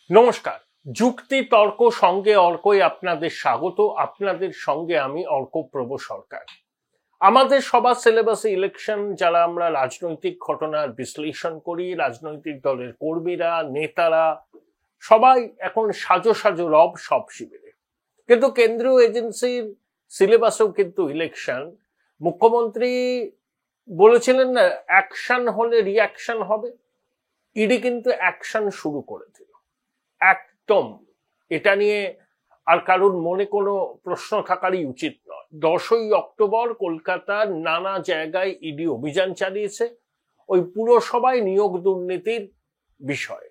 নমস্কার। যুক্তি তর্ক সঙ্গে অর্কই আপনাদের স্বাগত। আপনাদের সঙ্গে আমি অর্কপ্রভ সরকার। আমাদের সবার সিলেবাসে ইলেকশন, যারা আমরা রাজনৈতিক ঘটনার বিশ্লেষণ করি, রাজনৈতিক দলের কর্মীরা, নেতারা সবাই এখন সাজো সাজো রব সব শিবিরে। কিন্তু কেন্দ্রীয় এজেন্সির সিলেবাসেও কিন্তু ইলেকশন। মুখ্যমন্ত্রী বলেছিলেন না, অ্যাকশন হলে রিঅ্যাকশন হবে। ইডি কিন্তু অ্যাকশন শুরু করে দিল একদম। এটা নিয়ে আর কারোর মনে কোনো প্রশ্ন থাকারই উচিত নয়। 10ই অক্টোবর কলকাতার নানা জায়গায় ইডি অভিযান চালিয়েছে ওই পুরসভায় নিয়োগ দুর্নীতির বিষয়ে।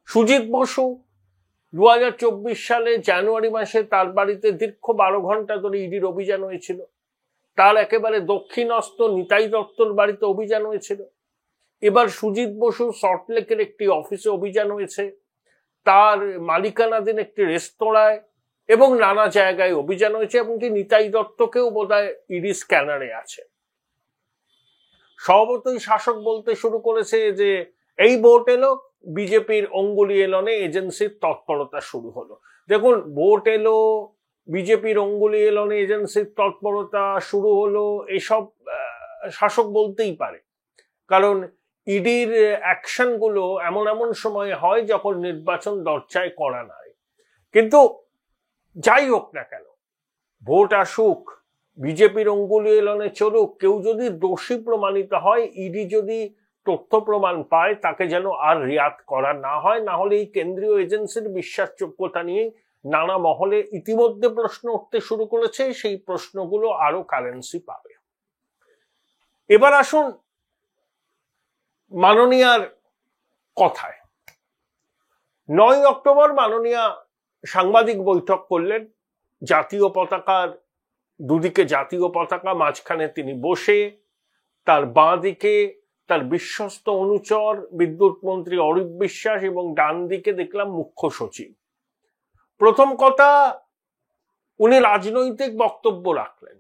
সুজিত বসু 2024 সালে জানুয়ারি মাসে তার বাড়িতে দীর্ঘ 12 ঘন্টা ধরে ইডির অভিযান হয়েছিল। তার একেবারে দক্ষিণস্থ নিতাই দত্তর বাড়িতে অভিযান হয়েছিল। এবার সুজিত বসু সল্টলেকের একটি অফিসে অভিযান হয়েছে, তার মালিকানাধীন একটি রেস্তোরাঁয় এবং নানা জায়গায় অভিযান হয়েছে, এমনকি নিতাই দত্তকেও বোধহয় ইডি স্ক্যানারে আছে। স্বভাবতই শাসক বলতে শুরু করেছে যে এই ভোট এলো, বিজেপির অঙ্গুলি এলনে এজেন্সির তৎপরতা শুরু হলো। দেখুন, ভোট এলো, বিজেপির অঙ্গুলি এলনে এজেন্সির তৎপরতা শুরু হলো, এসব শাসক বলতেই পারে। কারণ ইডির অ্যাকশন গুলো এমন এমন সময় হয় যখন নির্বাচন দরজায় কড়া নাড়ে। কিন্তু যাই হোক না কেন, ভোট আসুক, বিজেপির অঙ্গুলি এলনে চলুক, কেউ যদি দোষী প্রমাণিত হয়, ইডি যদি তথ্য প্রমাণ পায়, তাকে যেন আর রিয়াত করা না হয়। না হলে এই কেন্দ্রীয় এজেন্সির বিশ্বাসযোগ্যতা নিয়ে নানা মহলে ইতিমধ্যে প্রশ্ন উঠতে শুরু করেছে। সেই প্রশ্নগুলো আরো কারেন্সি পাবে। এবার আসুন মাননীয়ার কথায়। 9 অক্টোবর মাননীয়া সাংবাদিক বৈঠক করলেন। জাতীয় পতাকার দুদিকে জাতীয় পতাকা, মাঝখানে তিনি বসে, তার বাঁ দিকে তার বিশ্বস্ত অনুচর বিদ্যুৎ মন্ত্রী অরূপ বিশ্বাস এবং ডান দিকে দেখলাম মুখ্য সচিব। প্রথম কথা, উনি রাজনৈতিক বক্তব্য রাখলেন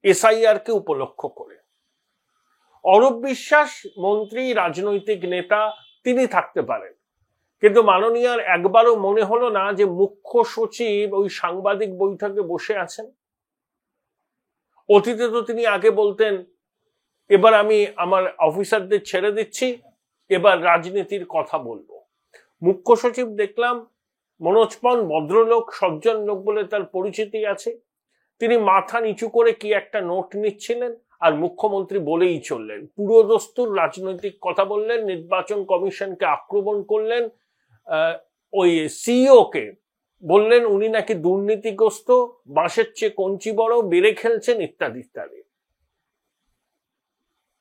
এসআইআর কে উপলক্ষ করে। অরূপ বিশ্বাস মন্ত্রী, রাজনৈতিক নেতা, তিনি থাকতে পারেন, কিন্তু মাননীয়ার একবারও মনে হলো না যে মুখ্য সচিব ওই সাংবাদিক বৈঠকে বসে আছেন। অতীতে তো তিনি আগে বলতেন, এবার আমি আমার অফিসারদের ছেড়ে দিচ্ছি, এবার রাজনীতির কথা বলবো। মুখ্য সচিব দেখলাম মনোজ পন, ভদ্রলোক, সজ্জন লোক বলে তার পরিচিতি আছে। তিনি মাথা নিচু করে কি একটা নোট নিচ্ছিলেন, আর মুখ্যমন্ত্রী বলেই চললেন, পুরোদস্তুর রাজনৈতিক কথা বললেন, নির্বাচন কমিশনকে আক্রমণ করলেন, ওই সিইও কে বললেন উনি নাকি দুর্নীতিগ্রস্ত, বাঁশের চেয়ে কঞ্চি বড়, বেড়ে খেলছেন, ইত্যাদি ইত্যাদি।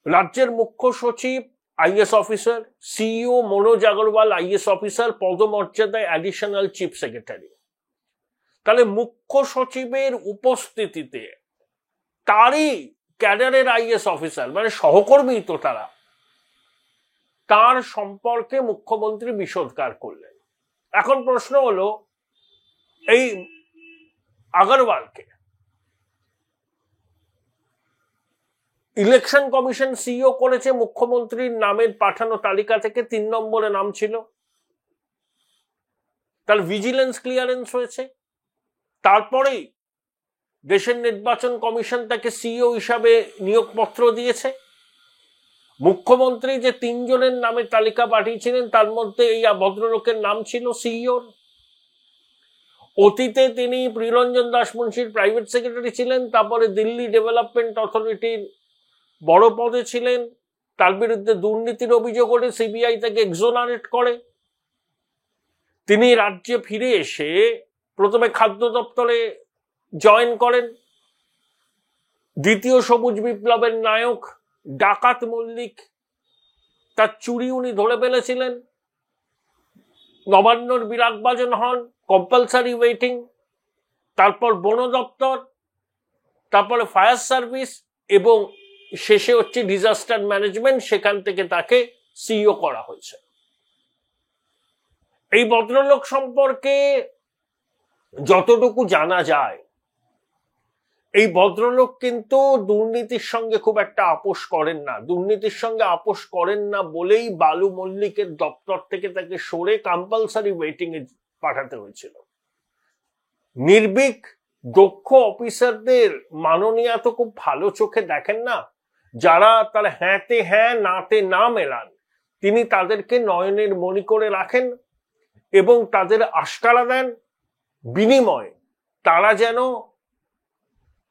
রাজ্যের মুখ্য সচিব IAS officer, CEO Manoj Agarwal IAS officer, পদমর্যাদায় অ্যাডিশনাল চিফ সেক্রেটারি। তাহলে মুখ্য সচিবের উপস্থিতিতে তারই ক্যাডারের আইএস অফিসার, মানে সহকর্মী তো তারা, তার সম্পর্কে মুখ্যমন্ত্রী বিষোদ্গার করলেন। এখন প্রশ্ন হলো, এই আগরওয়ালকে ইলেকশন কমিশন সিইও করেছে, মুখ্যমন্ত্রীর নামের পাঠানো তালিকা থেকে 3 নম্বরে নাম ছিল, তার ভিজিলেন্স ক্লিয়ারেন্স হয়েছে। তারপরেই দেশের নির্বাচন কমিশন তাকে সিইও হিসাবে নিয়োগপত্র দিয়েছে। মুখ্যমন্ত্রী যে 3 জনের নামের তালিকা পাঠিয়েছিলেন, তার মধ্যে এই ভদ্রলোকের নাম ছিল সিইওর। অতীতে তিনি প্রিয়রঞ্জন দাস মুন্সির প্রাইভেট সেক্রেটারি ছিলেন, তারপরে দিল্লি ডেভেলপমেন্ট অথরিটির বড় পদে ছিলেন। তার বিরুদ্ধে দুর্নীতির অভিযোগ করে সিবিআই তাকে এক্সোনারেট করে। তিনি রাজ্যে ফিরে এসে প্রথমে খাদ্য দপ্তরে জয়েন করেন। দ্বিতীয় সবুজ বিপ্লবের নায়ক ডাকাত মল্লিক, তার চুরি উনি ধরে ফেলেছিলেন। নবান্নর বিরাগভাজন হন, কম্পালসারি ওয়েটিং, তারপর বন দপ্তর, তারপরে ফায়ার সার্ভিস, এবং শেষে হচ্ছে ডিজাস্টার ম্যানেজমেন্ট। সেখান থেকে তাকে সিইও করা হয়েছে। এই ভদ্রলোক সম্পর্কে যতটুকু জানা যায়, এই ভদ্রলোক কিন্তু দুর্নীতির সঙ্গে খুব একটা আপোষ করেন না, দুর্নীতির সঙ্গে আপোষ করেন না বলেই বালু মল্লিকের দপ্তর থেকে তাকে সরে কম্পালসারি ওয়েটিং এ পাঠাতে হয়েছিল। নির্ভীক দক্ষ অফিসারদের মাননীয়া তো খুব ভালো চোখে দেখেন না, যারা তার হ্যাঁতে হ্যাঁ নাতে না মেলান তিনি তাদেরকে নয়নের মণি করে রাখেন এবং তাদের আশকারা দেন, বিনিময়ে তারা যেন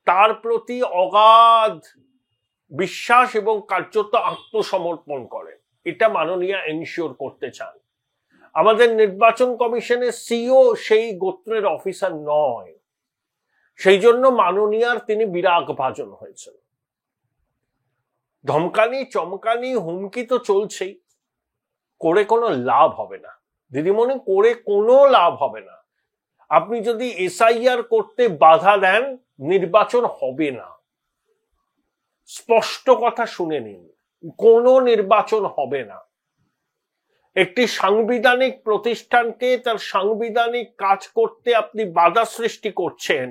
তার প্রতি অগাধ বিশ্বাস এবং কার্যত আত্মসমর্পণ করেন। এটা মাননীয়া এনশিওর করতে চান। আমাদের নির্বাচন কমিশনের সিও সেই গোত্রের অফিসার নয়, সেই জন্য মাননীয়ার তিনি বিরাগ ভাজন হয়েছেন। ধমকানি চমকানি হুমকি তো চলছেই, করে কোনো লাভ হবে না দিদিমণি, করে কোনো লাভ হবে না। আপনি যদি এসআইআর করতে বাধা দেন নির্বাচন হবে না, স্পষ্ট কথা শুনে নিন, কোনো নির্বাচন হবে না। একটি সাংবিধানিক প্রতিষ্ঠানকে তার সাংবিধানিক কাজ করতে আপনি বাধা সৃষ্টি করছেন,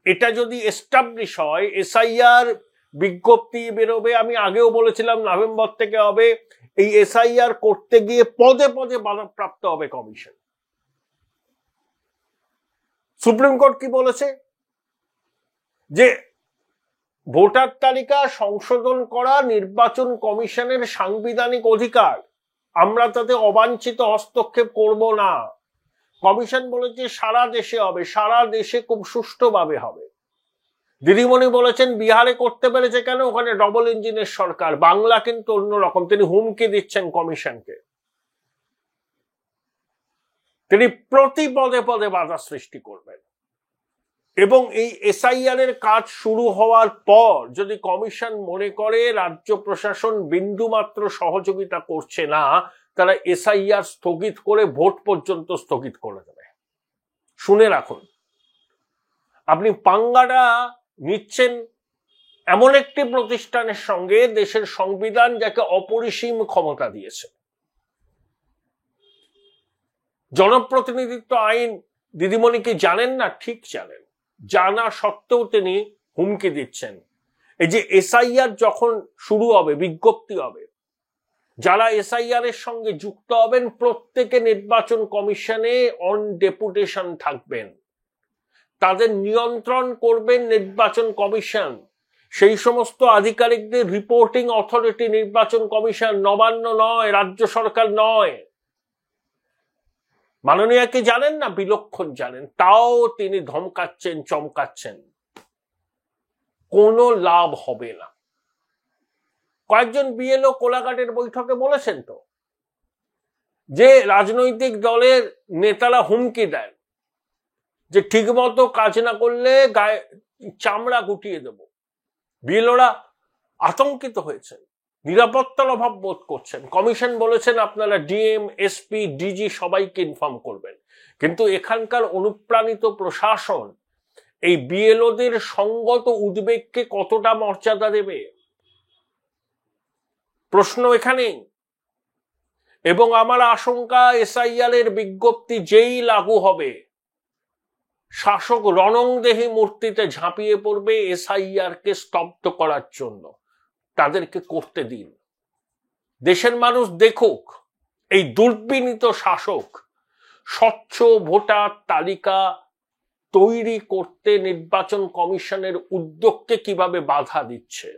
এটা যদি এস্টাবলিশ হয়, এসআইআর বিজ্ঞপ্তি বেরোবে, আমি আগেও বলেছিলাম নভেম্বর থেকে হবে, এই এসআইআর করতে গিয়ে পদে পদে বাধাপ্রাপ্ত হবে কমিশন। সুপ্রিম কোর্ট কি বলেছে যে ভোটার তালিকা সংশোধন করা নির্বাচন কমিশনের সাংবিধানিক অধিকার, আমরা তাতে অবাঞ্ছিত হস্তক্ষেপ করব না। কমিশন বলেছে সারা দেশে হবে, সারা দেশে খুব সুষ্ঠুভাবে হবে। দিদিমণি বলেছেন বিহারে করতে পেরেছে কেন, ওখানে ডবল ইঞ্জিনের সরকার, বাংলা কিন্তু অন্যরকম। তিনি হুমকি দিচ্ছেন কমিশনকে, তিনি প্রতি পদে পদে বাধা সৃষ্টি করবেন। এবং এই এসআইআর এর কাজ শুরু হওয়ার পর যদি কমিশন মনে করে রাজ্য প্রশাসন বিন্দুমাত্র সহযোগিতা করছে না, তারা এসআইআর স্থগিত করে ভোট পর্যন্ত স্থগিত করে দেবে। শুনে রাখুন, আপনি পাঙ্গাটা নিচ্ছেন এমন একটি প্রতিষ্ঠানের সঙ্গে, দেশের সংবিধান যাকে অপরিসীম ক্ষমতা দিয়েছে। জনপ্রতিনিধিত্ব আইন দিদিমণিকে জানেন না? ঠিক জানেন, জানা সত্ত্বেও তিনি হুমকি দিচ্ছেন। এই যে এসআইআর যখন শুরু হবে, বিজ্ঞপ্তি হবে, যারা এসআইআর এর সঙ্গে যুক্ত হবেন প্রত্যেকে নির্বাচন কমিশনে অন ডেপুটেশন থাকবেন, তাদের নিয়ন্ত্রণ করবেন নির্বাচন কমিশন। সেই সমস্ত আধিকারিকদের রিপোর্টিং অথরিটি নির্বাচন কমিশন, নবান্ন নয়, রাজ্য সরকার নয়। মাননীয়াকে জানেন না? বিলক্ষণ জানেন, তাও তিনি ধমকাচ্ছেন চমকাচ্ছেন, কোনো লাভ হবে না। কয়েকজন বিএলও কোলাঘাটের বৈঠকে বলেছেন তো যে রাজনৈতিক দলের নেতারা হুমকি দেন যে ঠিকমতো কাজ না করলে গায়ে চামড়া গুটিয়ে দেব। বিএলওরা আতঙ্কিত হয়েছেন, নিরাপত্তার অভাব বোধ করছেন। কমিশন বলেছেন আপনারা ডিএম, এসপি, ডিজি সবাইকে ইনফর্ম করবেন। কিন্তু এখানকার অনুপ্রাণিত প্রশাসন এই বিএলওদের সঙ্গত উদ্বেগকে কতটা মর্যাদা দেবে, প্রশ্ন এখানেই। এবং আমার আশঙ্কা এসআইআর এর বিজ্ঞপ্তি যেই লাগু হবে, শাসক রণংদেহী মূর্তিতে ঝাঁপিয়ে পড়বে এসআইআর কে স্তব্ধ করার জন্য। তাদেরকে করতে দিন, দেশের মানুষ দেখুক এই দুর্বিনীত শাসক স্বচ্ছ ভোটার তালিকা তৈরি করতে নির্বাচন কমিশনের উদ্যোগকে কিভাবে বাধা দিচ্ছে।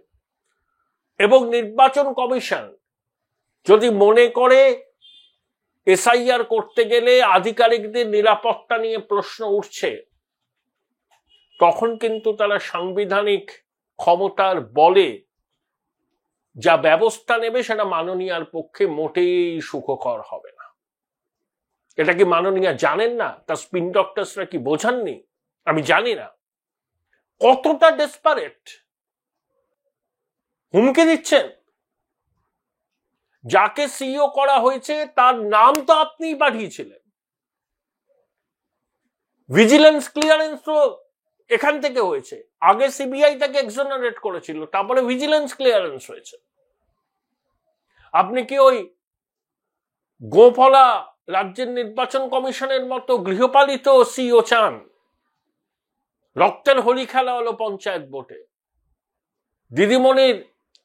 এবং নির্বাচন কমিশন যদি মনে করে এসআইআর করতে গেলে আধিকারিকদের নিরাপত্তা নিয়ে প্রশ্ন উঠছে, তখন কিন্তু তারা সাংবিধানিক ক্ষমতার বলে যা ব্যবস্থা নেবে সেটা মাননীয়ার পক্ষে মোটেই সুখকর হবে না। এটা কি মাননীয়া জানেন না? তার স্পিন ডক্টরসরা কি বোঝাননি? আমি জানি না কতটা ডেসপারেট। হুমকি দিচ্ছেন, যাকে সিইও করা হয়েছে তার নাম তো আপনিই পাঠিয়েছিলেন। ভিজিলেন্স ক্লিয়ারেন্স তো এখান থেকে হয়েছে, আগে সিবিআই তাকে এক্সোনারেট করেছিল, তারপরে ভিজিলেন্স ক্লিয়ারেন্স হয়েছে। আপনি কি ওই গোফলা রাজ্যের নির্বাচন কমিশনের মতো গৃহপালিত সিইও চান? রক্তের হোলি খেলা হলো পঞ্চায়েত ভোটে, দিদিমণির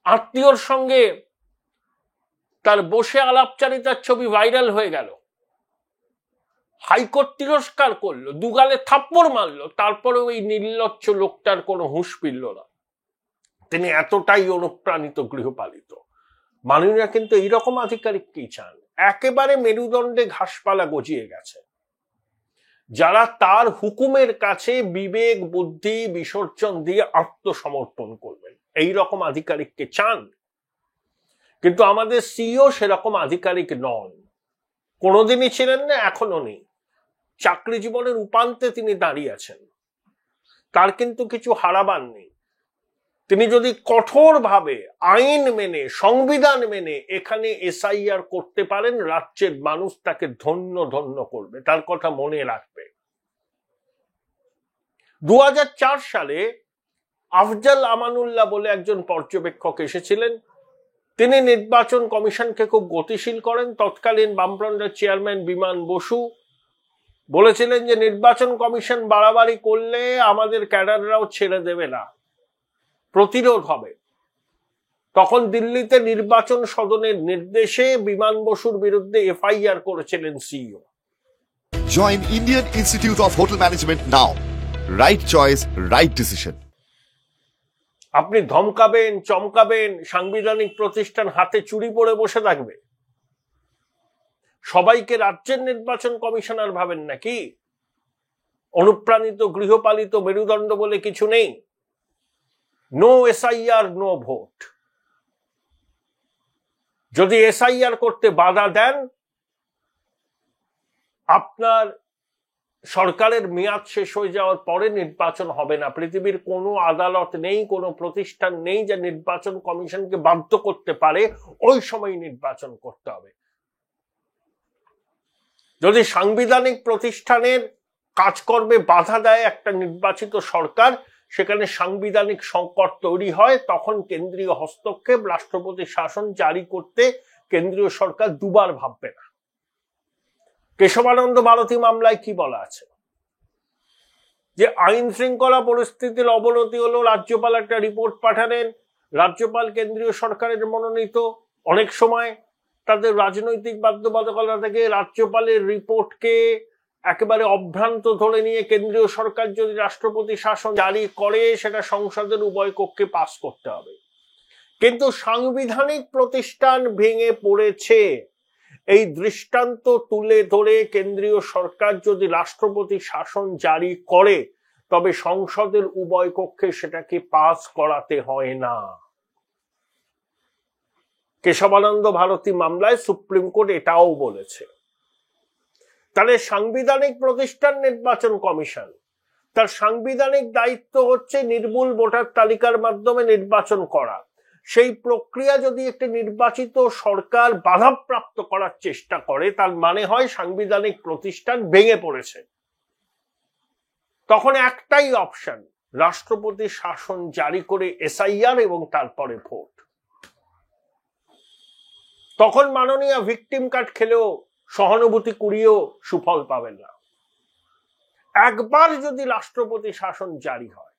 আত্মীয়র সঙ্গে তার বসে আলাপচারিতার ছবি ভাইরাল হয়ে গেল, হাইকোর্ট তিরস্কার করলো, দুগালে থাপ্পড় মারলো, তারপরেও এই নির্লজ্জ লোকটার কোনো হুঁশ ফিরল না। তিনি এতটাই অনুপ্রাণিত গৃহপালিত। মাননীয়রা কিন্তু এইরকম আধিকারিককেই চান, একেবারে মেরুদণ্ডে ঘাসপালা গজিয়ে গেছে, যারা তার হুকুমের কাছে বিবেক বুদ্ধি বিসর্জন দিয়ে আত্মসমর্পণ করবেন, এই রকম আধিকারিককে চান। কিন্তু আমাদের সিইও সেরকম আধিকারিক নন, কোনোদিনই ছিলেন না, এখনো নেই। চাকরি জীবনের উপান্তে তিনি দাঁড়িয়ে আছেন, তার কিন্তু কিছু হারাবার নেই। তিনি যদি কঠোরভাবে আইন মেনে সংবিধান মেনে এখানে এসআইআর করতে পারেন, রাজ্যের মানুষ তাকে ধন্য ধন্য করবে, তার কথা মনে রাখবে। 2004 সালে আফজাল আমানুল্লাহ বলে একজন পর্যবেক্ষক এসেছিলেন, তিনি নির্বাচন কমিশনকে খুব গতিশীল করেন। তৎকালীন বামফ্রন্টের চেয়ারম্যান বিমান বসু বলেছিলেন যে নির্বাচন কমিশন বাড়াবাড়ি করলে আমাদের ক্যাডাররাও ছেড়ে দেবে না, প্রতিরোধ হবে। তখন দিল্লিতে নির্বাচন সদনের নির্দেশে বিমান বসুর বিরুদ্ধে এফআইআর করেছিলেন CEO. Join Indian Institute of Hotel Management now. Right choice, right decision. আপনি ধমকাবেন, চমকাবেন, সাংবিধানিক প্রতিষ্ঠান হাতে চুরি পরে বসে থাকবে? সবাইকে রাজ্যের নির্বাচন কমিশনার ভাবেন নাকি? অনুপ্রাণিত গৃহপালিত মেরুদণ্ড বলে কিছু নেই। No SIR, no vote. যদি এসআইআর করতে বাধা দেন, আপনার সরকারের মেয়াদ শেষ হয়ে যাওয়ার পরে নির্বাচন হবে না। পৃথিবীর কোনো আদালত নেই, কোনো প্রতিষ্ঠান নেই যা নির্বাচন কমিশনকে বাধ্য করতে পারে ওই সময় নির্বাচন করতে হবে। যদি সাংবিধানিক প্রতিষ্ঠানের কাজকর্মে বাধা দেয় একটা নির্বাচিত সরকার, সেখানে সাংবিধানিক সংকট তৈরি হয়, তখন কেন্দ্রীয় হস্তক্ষেপ, রাষ্ট্রপতি শাসন জারি করতে কেন্দ্রীয় সরকার দুবার ভাববে না। কেশবানন্দ ভারতী মামলায় কি বলা আছে? যে আইন শৃঙ্খলা পরিস্থিতির অবনতি হলো, রাজ্যপাল একটা রিপোর্ট পাঠালেন, রাজ্যপাল কেন্দ্রীয় সরকারের মনোনীত, অনেক সময় তাদের রাজনৈতিক বাধ্যবাধকতা থেকে রাজ্যপালের রিপোর্টকে একেবারে অভ্রান্ত ধরে নিয়ে কেন্দ্রীয় সরকার যদি রাষ্ট্রপতি শাসন জারি করে, সেটা সংসদের উভয় কক্ষে পাস করতে হবে। কিন্তু সাংবিধানিক প্রতিষ্ঠান ভেঙে পড়েছে, এই দৃষ্টান্ত তুলে ধরে কেন্দ্রীয় সরকার যদি রাষ্ট্রপতি শাসন জারি করে, তবে সংসদের উভয় কক্ষে সেটাকে পাস করাতে হয় না। কেশবানন্দ ভারতী মামলায় সুপ্রিম কোর্ট এটাও বলেছে। তাহলে সাংবিধানিক প্রতিষ্ঠান নির্বাচন কমিশন, তার সাংবিধানিক দায়িত্ব হচ্ছে নির্ভুল ভোটার তালিকার মাধ্যমে নির্বাচন করা। সেই প্রক্রিয়া যদি একটি নির্বাচিত সরকার বাধাপ্রাপ্ত করার চেষ্টা করে, তার মানে হয় সাংবিধানিক প্রতিষ্ঠান ভেঙে পড়েছে। তখন একটাই অপশন, রাষ্ট্রপতি শাসন জারি করে এসআইআর এবং তারপরে ভোট। তখন মাননীয় ভিকটিম কার্ড খেলেও, সহানুভূতি কুড়িয়েও সুফল পাবেন না। একবার যদি রাষ্ট্রপতি শাসন জারি হয়,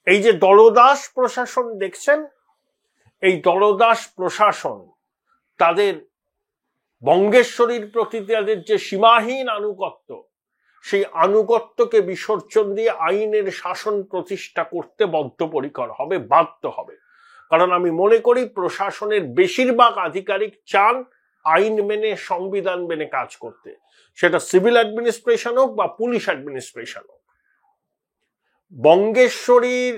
এই যে দলদাস প্রশাসন দেখছেন, এই দলদাস প্রশাসন তাদের বঙ্গেশ্বরীর প্রতি তাদের যে সীমাহীন আনুগত্য, সেই আনুগত্যকে বিসর্জন দিয়ে আইনের শাসন প্রতিষ্ঠা করতে বদ্ধপরিকর হবে, বাধ্য হবে। কারণ আমি মনে করি প্রশাসনের বেশিরভাগ আধিকারিক চান আইন মেনে, সংবিধান মেনে কাজ করতে, সেটা সিভিল অ্যাডমিনিস্ট্রেশন হোক বা পুলিশ অ্যাডমিনিস্ট্রেশন হোক। বঙ্গেশ্বরীর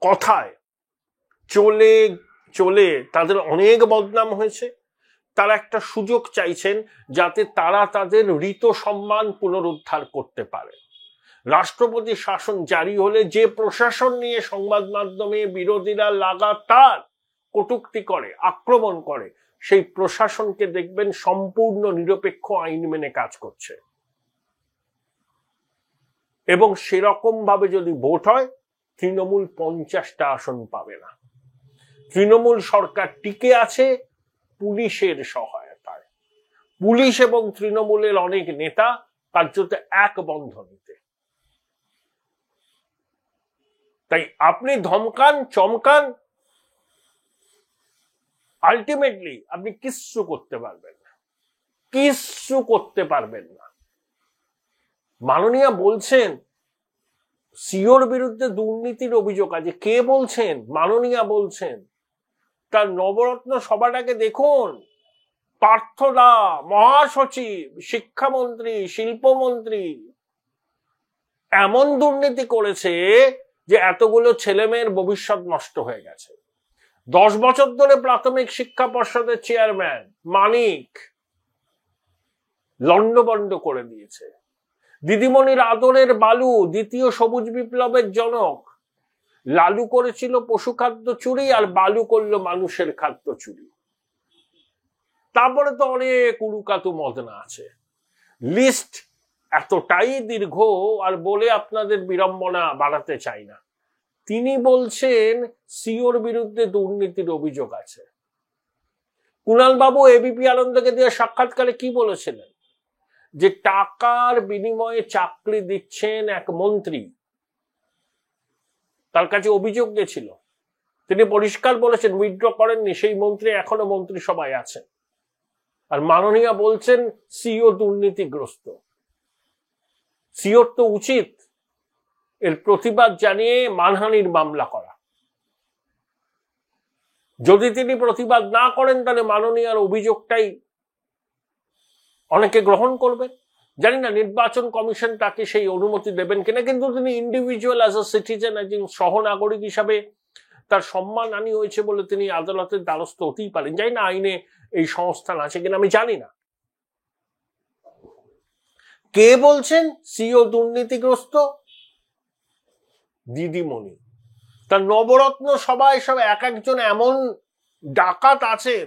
কথায় চলে চলে তাদের অনেক বদনাম হয়েছে। তারা একটা সুযোগ চাইছেন যাতে তারা তাদের ঋত সম্মান পুনরুদ্ধার করতে পারে। রাষ্ট্রপতি শাসন জারি হলে যে প্রশাসন নিয়ে সংবাদ মাধ্যমে বিরোধীরা লাগাতার কটূক্তি করে, আক্রমণ করে, সেই প্রশাসনকে দেখবেন সম্পূর্ণ নিরপেক্ষ আইন মেনে কাজ করছে। এবং সেরকম ভাবে যদি ভোট হয়, তৃণমূল 50টা আসন পাবে না। তৃণমূল সরকার টিকে আছে পুলিশের সহায়তায়। পুলিশ এবং তৃণমূলের অনেক নেতা কার্যত এক বন্ধনীতে। তাই আপনি ধমকান চমকান, আলটিমেটলি আপনি কিচ্ছু করতে পারবেন না, কিচ্ছু করতে পারবেন না। মাননীয়া বলছেন সিওর বিরুদ্ধে দুর্নীতির অভিযোগ আছে। কে বলছেন? মাননীয়া বলছেন। তার নবরত্ন সভাটাকে দেখুন। পার্থদা, মহাসচিব, শিক্ষামন্ত্রী, শিল্পমন্ত্রী এমন দুর্নীতি করেছে যে এতগুলো ছেলে মেয়ের ভবিষ্যৎ নষ্ট হয়ে গেছে। 10 বছর ধরে প্রাথমিক শিক্ষা পর্ষদের চেয়ারম্যান মানিক লন্ডভন্ড করে দিয়েছে। দিদিমণির আদরের বালু, দ্বিতীয় সবুজ বিপ্লবের জনক, লালু করেছিল পশু খাদ্য চুরি আর বালু করলো মানুষের খাদ্য চুরি। তারপরে তো অনেক উড়ুকাতু মদনা আছে। লিস্ট এতটাই দীর্ঘ আর বলে আপনাদের বিড়ম্বনা বাড়াতে চাই না। তিনি বলছেন সিওর বিরুদ্ধে দুর্নীতির অভিযোগ আছে। কুণাল বাবু এবিপি আনন্দকে দিয়ে সাক্ষাৎকারে কি বলেছিলেন? যে টাকার বিনিময়ে চাকরি দিচ্ছেন এক মন্ত্রী, তার কাছে অভিযোগ গেছিল, তিনি পরিষ্কার বলেছেন উইথড্র করেননি, সেই মন্ত্রী এখনো মন্ত্রিসভায় আছেন। আর মাননীয়া বলছেন সিও দুর্নীতিগ্রস্ত। সিওর তো উচিত এর প্রতিবাদ জানিয়ে মানহানির মামলা করা। যদি তিনি প্রতিবাদ না করেন তাহলে মাননীয়ার অভিযোগটাই অনেকে গ্রহণ করবেন। জানি না নির্বাচন কমিশন তাকে সেই অনুমতি দেবেন কিনা, কিন্তু তিনি ইন্ডিভিজুয়াল অ্যাজ আ সিটিজেন, একজন সহনাগরিক হিসাবে তার সম্মান হানি হয়েছে বলে তিনি আদালতের দ্বারস্থ হতেই পারেন। জানি না আইনে এই সংস্থান আছে কিনা, আমি জানি না। কে বলছেন সিও দুর্নীতিগ্রস্ত? দিদিমণি। তার নবরত্ন সবাই সব এক একজন এমন ডাকাত আছেন,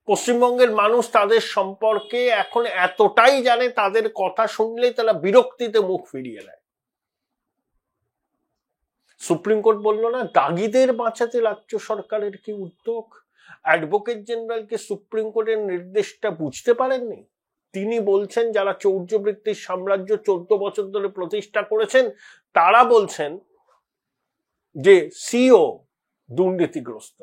পশ্চিমবঙ্গের মানুষ তাদের সম্পর্কে এখন এতটাই জানে, তাদের কথা শুনলেই তারা বিরক্তিতে মুখ ফিরিয়ে নেয়। সুপ্রিম কোর্ট বলল না দাগিদের বাঁচাতে রাজ্য সরকারের কি উদ্যোগ। অ্যাডভোকেট জেনারেলকে সুপ্রিম কোর্টের নির্দেশটা বুঝতে পারেননি। তিনি বলছেন যারা চৌর্যবৃত্তির সাম্রাজ্য 14 বছর ধরে প্রতিষ্ঠা করেছেন তারা বলছেন যে সিও দুর্নীতিগ্রস্ত।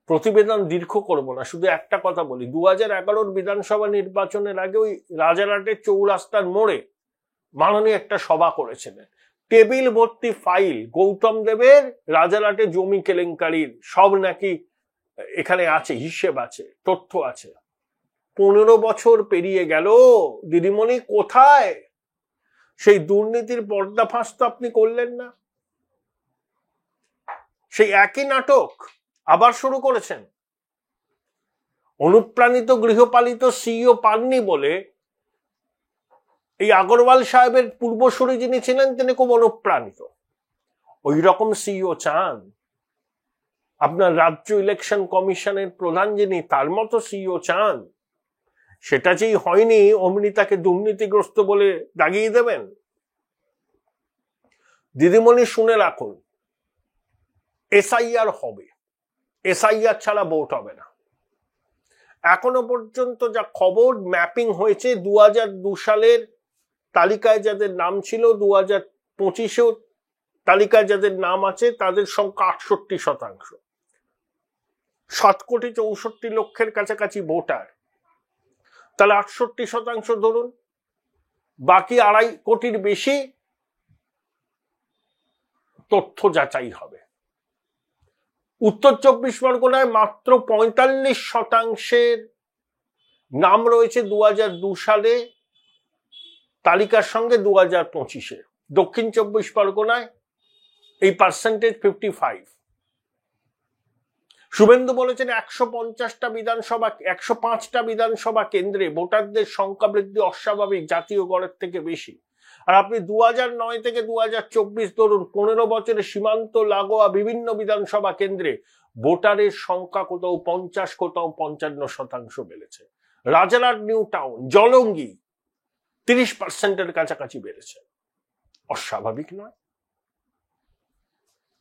প্রতিবেদন দীর্ঘ করব না, শুধু একটা কথা বলি। 2011 বিধানসভা নির্বাচনের আগে ওই রাজারহাটের চৌরাস্তার মোড়ে মাননীয় একটা সভা করেছিলেন। টেবিল ভর্তি ফাইল গৌতম দেবের রাজারহাটে জমি কেলেঙ্কারির সব নাকি এখানে আছে, হিসেব আছে, তথ্য আছে। 15 বছর পেরিয়ে গেল, দিদিমণি কোথায়? সেই দুর্নীতির পর্দাফাঁস তো আপনি করলেন না। সেই একই নাটক আবার শুরু করেছেন। অনুপ্রাণিত গৃহপালিত সিইও পাননি বলে এই আগরওয়াল সাহেবের পূর্বসূরি যিনি ছিলেন তিনি খুব অনুপ্রাণিত। ওই রকম সিইও চান? আপনার রাজ্য ইলেকশন কমিশনের প্রধান যিনি, তার মতো সিইও চান? সেটা যেই হয়নি অমনি তাকে দুর্নীতিগ্রস্ত বলে দাগিয়ে দেবেন? দিদিমণি শুনে রাখুন, এসআইআর হবে, এসআইআর ছাড়া ভোট হবে না। এখনো পর্যন্ত যা খবর ম্যাপিং হয়েছে 2002 সালের তালিকায় যাদের নাম ছিল 2025-এও তালিকায় যাদের নাম আছে তাদের সংখ্যা 68%। 7,64,00,000 কাছাকাছি ভোটার, তাহলে 68% ধরুন, বাকি 2.5 কোটির বেশি তথ্য যাচাই হবে। উত্তর 24 পরগনায় মাত্র 45% নাম রয়েছে 2002 সালে তালিকার সঙ্গে 2025-এ। দক্ষিণ 24 পরগনায় এই পার্সেন্টেজ 55। শুভেন্দু বলেছেন 150টা বিধানসভা, 105টা বিধানসভা কেন্দ্রে ভোটারদের সংখ্যা বৃদ্ধি অস্বাভাবিক, জাতীয় গড়ের থেকে বেশি। আর আপনি 2009 থেকে 2024 ধরুন, 15 বছরে সীমান্ত লাগোয়া বিভিন্ন বিধানসভা কেন্দ্রে ভোটারের সংখ্যা কোথাও 50, কোথাও 55% বেড়েছে। রাজারহাট নিউ টাউন, জলঙ্গি 30%-এর কাছাকাছি বেড়েছে। অস্বাভাবিক নয়।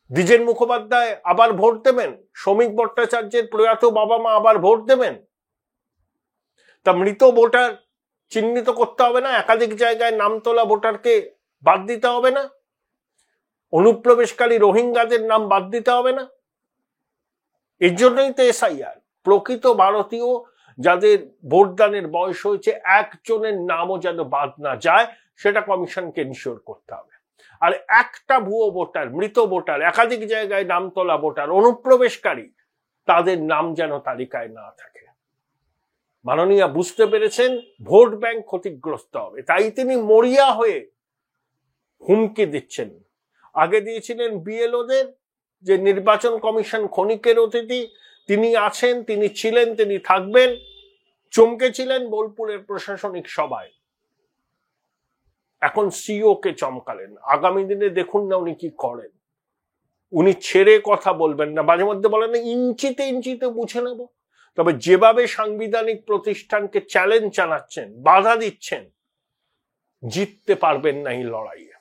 দ্বিজেন মুখোপাধ্যায় আবার ভোট দেবেন, শ্রমিক ভট্টাচার্যের প্রয়াত বাবা মা আবার ভোট দেবেন। তা মৃত ভোটার চিহ্নিত করতে হবে না? একাধিক জায়গায় নাম তোলা ভোটারকে বাদ দিতে হবে না? অনুপ্রবেশকারী রোহিঙ্গাদের নাম বাদ দিতে হবে না? এর জন্যই তো এসআইআর। প্রকৃত ভারতীয় যাদের ভোটদানের বয়স হয়েছে একজনের নামও যেন বাদ না যায় সেটা কমিশনকে এনশিওর করতে হবে। আর একটা ভুয়ো ভোটার, মৃত ভোটার, একাধিক জায়গায় নাম তোলা ভোটার, অনুপ্রবেশকারী, তাদের নাম যেন তালিকায় না থাকে। মাননীয়া বুঝতে পেরেছেন ভোট ব্যাংক ক্ষতিগ্রস্ত হবে, তাই তিনি মরিয়া হয়ে হুমকি দিচ্ছেন। আগে দিয়েছিলেন বিএলওদের যে নির্বাচন কমিশন ক্ষণিকের অতিথি, তিনি আছেন, তিনি ছিলেন, তিনি থাকবেন। চমকেছিলেন বোলপুরের প্রশাসনিক সভায়, এখন সিও কে চমকালেন। আগামী দিনে দেখুন না উনি কি করেন। উনি ছেড়ে কথা বলবেন না, মাঝে মধ্যে বলেন না ইঞ্চিতে ইঞ্চিতে বুঝে নেব, তবে যেভাবে সাংবিধানিক প্রতিষ্ঠানকে চ্যালেঞ্জ জানাচ্ছেন, বাধা দিচ্ছেন, জিততে পারবেন না এই লড়াইয়ে।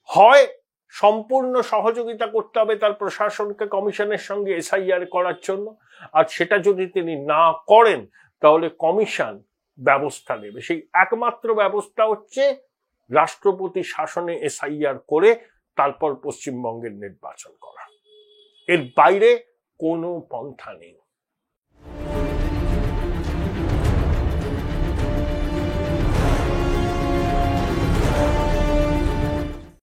হয় সম্পূর্ণ সহযোগিতা করতে হবে তার প্রশাসনকে কমিশনের সঙ্গে এসআইআর করার জন্য, আর সেটা যদি তিনি না করেন তাহলে কমিশন ব্যবস্থা নেবে। সেই একমাত্র ব্যবস্থা হচ্ছে রাষ্ট্রপতি শাসনে এসআইআর করে তারপর পশ্চিমবঙ্গের নির্বাচন করা। এর বাইরে কোনো পন্থা নেই।